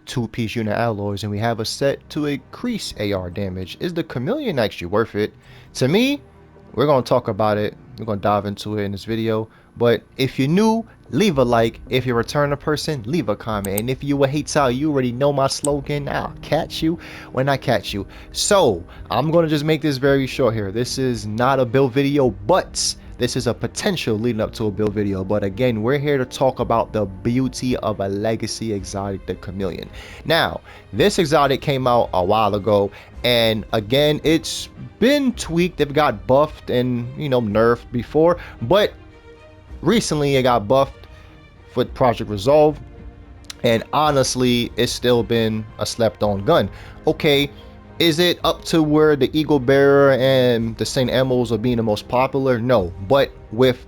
2-piece unit alloys, and we have a set to increase AR damage. Is the Chameleon actually worth it? To me, we're going to talk about it. We're going to dive into it in this video. But if you're new, leave a like. If you're a returning person, leave a comment. And if you a hater, you already know my slogan. I'll catch you when I catch you. So I'm going to just make this very short here. This is not a build video, but this is a potential leading up to a build video. But again, we're here to talk about the beauty of a legacy exotic, the Chameleon. Now, this exotic came out a while ago, and again, it's been tweaked. They've got buffed and, you know, nerfed before, but recently it got buffed with Project Resolve, and honestly, it's still been a slept-on gun. Okay, is it up to where the Eagle Bearer and the Saint Emeralds are being the most popular? No, but with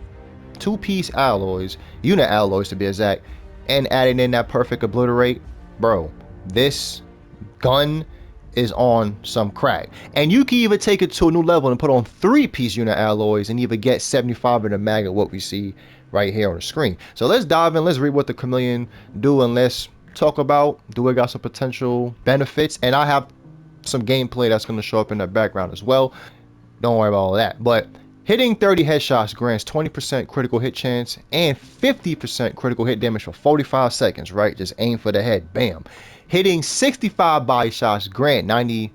2-piece alloys, unit alloys to be exact, and adding in that perfect obliterate, bro, this gun is on some crack. And you can even take it to a new level and put on 3-piece unit alloys and even get 75 in the mag of what we see right here on the screen. So let's dive in, let's read what the Chameleon do, and let's talk about, do it got some potential benefits? And I have some gameplay that's going to show up in the background as well. Don't worry about all that. But hitting 30 headshots grants 20% critical hit chance and 50% critical hit damage for 45 seconds, right? Just aim for the head, bam. Hitting 65 body shots grant 90%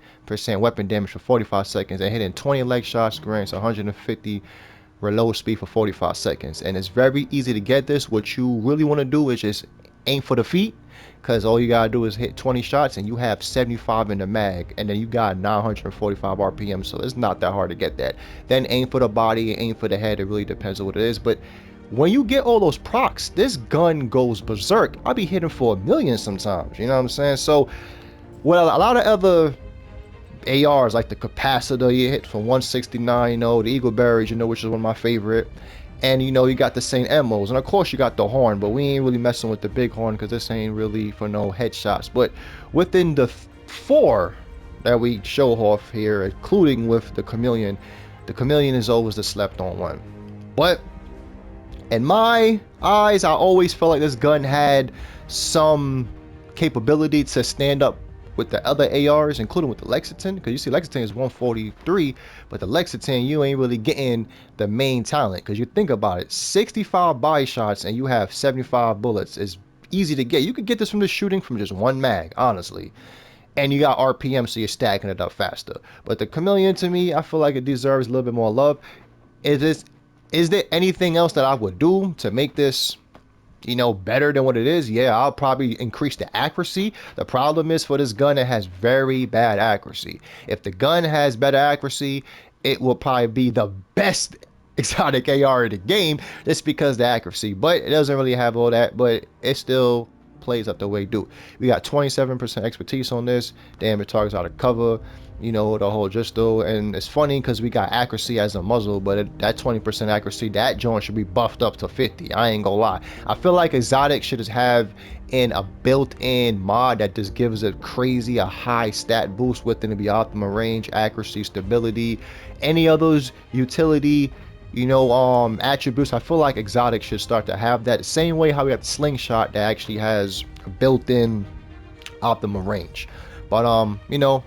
weapon damage for 45 seconds, and hitting 20 leg shots grants 150 reload speed for 45 seconds. And it's very easy to get this. What you really want to do is just aim for the feet, because all you gotta do is hit 20 shots and you have 75 in the mag, and then you got 945 RPM, so it's not that hard to get that. Then aim for the body, aim for the head. It really depends on what it is, but when you get all those procs, this gun goes berserk. I'll be hitting for 1,000,000 sometimes, you know what I'm saying? So well, a lot of other ARs like the capacitor, you hit for 169, you know, the Eagle Berries, you know, which is one of my favorite. And you know, you got the Saint Emeralds, and of course you got the horn, but we ain't really messing with the big horn because this ain't really for no headshots. But within the 4 that we show off here, including with the Chameleon is always the slept on one. But in my eyes, I always felt like this gun had some capability to stand up with the other ARs, including with the Lexington, because you see Lexington is 143, but the Lexington, you ain't really getting the main talent, because you think about it, 65 body shots and you have 75 bullets is easy to get. You could get this from the shooting from just 1 mag, honestly, and you got RPM, so you're stacking it up faster. But the Chameleon, to me, I feel like it deserves a little bit more love. Is there anything else that I would do to make this, you know, better than what it is? Yeah, I'll probably increase the accuracy. The problem is, for this gun, it has very bad accuracy. If the gun has better accuracy, it will probably be the best exotic AR in the game, just because the accuracy. But it doesn't really have all that, but it still plays up the way it do. We got 27% expertise on this. Damage targets out of cover, you know, the whole just though. And it's funny because we got accuracy as a muzzle, but that 20% accuracy, that joint should be buffed up to 50. I ain't gonna lie. I feel like exotic should just have in a built-in mod that just gives it crazy a high stat boost within to be optimal range, accuracy, stability, any of those utility, you know, attributes. I feel like exotic should start to have that, same way how we have the slingshot that actually has a built-in optimal range. But you know,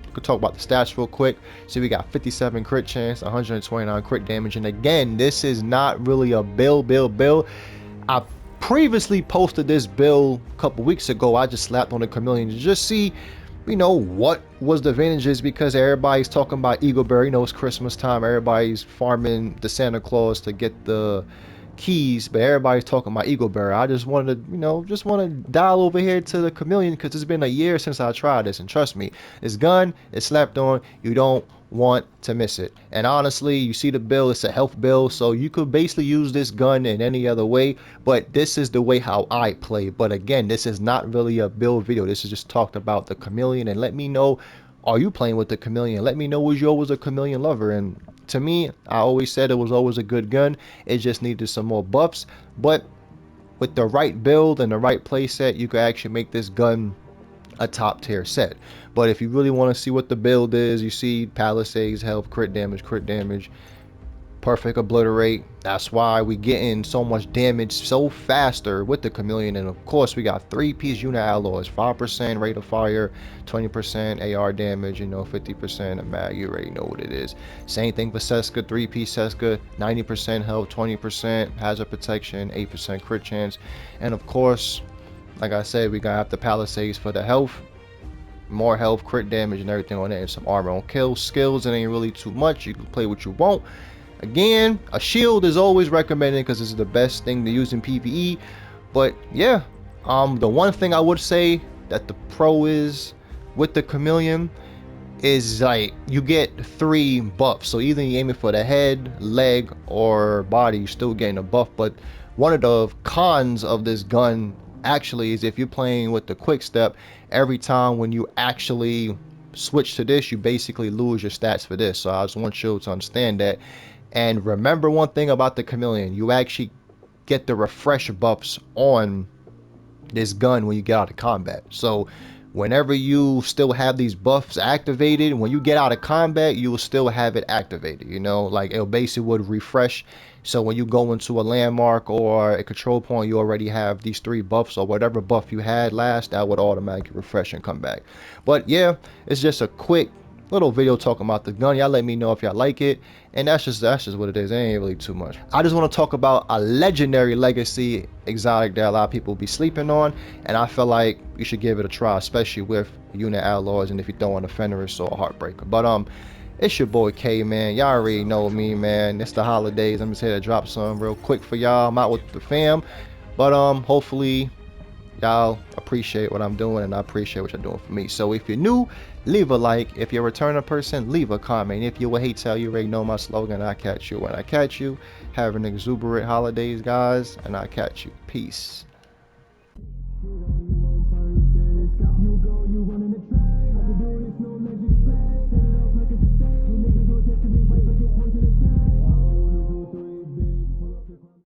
we could talk about the stats real quick. So we got 57 crit chance, 129 crit damage, and again, this is not really a build. I previously posted this build a couple weeks ago. I just slapped on the Chameleon to just see, you know, what was the advantages, because everybody's talking about Eagle Bear. You know, it's Christmas time, everybody's farming the Santa Claus to get the keys, but everybody's talking about Eagle Bear. I just wanted to, you know, just want to dial over here to the Chameleon, because it's been a year since I tried this, and trust me, this gun is slapped on. You don't want to miss it. And honestly, you see the build, it's a health build, so you could basically use this gun in any other way, but this is the way how I play. But again, this is not really a build video. This is just talked about the Chameleon, and let me know, are you playing with the Chameleon? Let me know, was you always a Chameleon lover? And to me, I always said it was always a good gun. It just needed some more buffs, but with the right build and the right play set, you could actually make this gun a top tier set. But if you really want to see what the build is, you see Palisades, health, crit damage, perfect obliterate. That's why we getting so much damage so faster with the Chameleon. And of course we got 3-piece unit alloys, 5% rate of fire, 20% AR damage, you know, 50% of mag. You already know what it is. Same thing for Seska, 3-piece Seska, 90% health, 20% hazard protection, 8% crit chance. And of course, like I said, we gotta have the Palisades for the health, more health, crit damage, and everything on it, and some armor on kill. Skills, it ain't really too much. You can play what you want. Again, a shield is always recommended because it's the best thing to use in PvE. But yeah, the one thing I would say that the pro is with the Chameleon is like you get 3 buffs. So either you aim it for the head, leg, or body, you're still getting a buff. But one of the cons of this gun actually is if you're playing with the quick step, every time when you actually switch to this, you basically lose your stats for this. So I just want you to understand that. And remember one thing about the Chameleon, you actually get the refresh buffs on this gun when you get out of combat. So whenever you still have these buffs activated, when you get out of combat, you will still have it activated, you know, like it basically would refresh. So when you go into a landmark or a control point, you already have these 3 buffs, or whatever buff you had last, that would automatically refresh and come back. But yeah, it's just a quick little video talking about the gun. Y'all let me know if y'all like it, and that's just what it is. It ain't really too much. I just want to talk about a legendary legacy exotic that a lot of people be sleeping on, and I feel like you should give it a try, especially with unit alloys and if you throw on a Fenris or a Heartbreaker. But it's your boy K, man. Y'all already know me, man. It's the holidays. I'm just here to drop some real quick for y'all. I'm out with the fam, but hopefully y'all appreciate what I'm doing, and I appreciate what you're doing for me. So if you're new, leave a like. If you're a returning person, leave a comment. If you're a hate tell, you already know my slogan. I catch you when I catch you. Have an exuberant holidays, guys, and I catch you. Peace.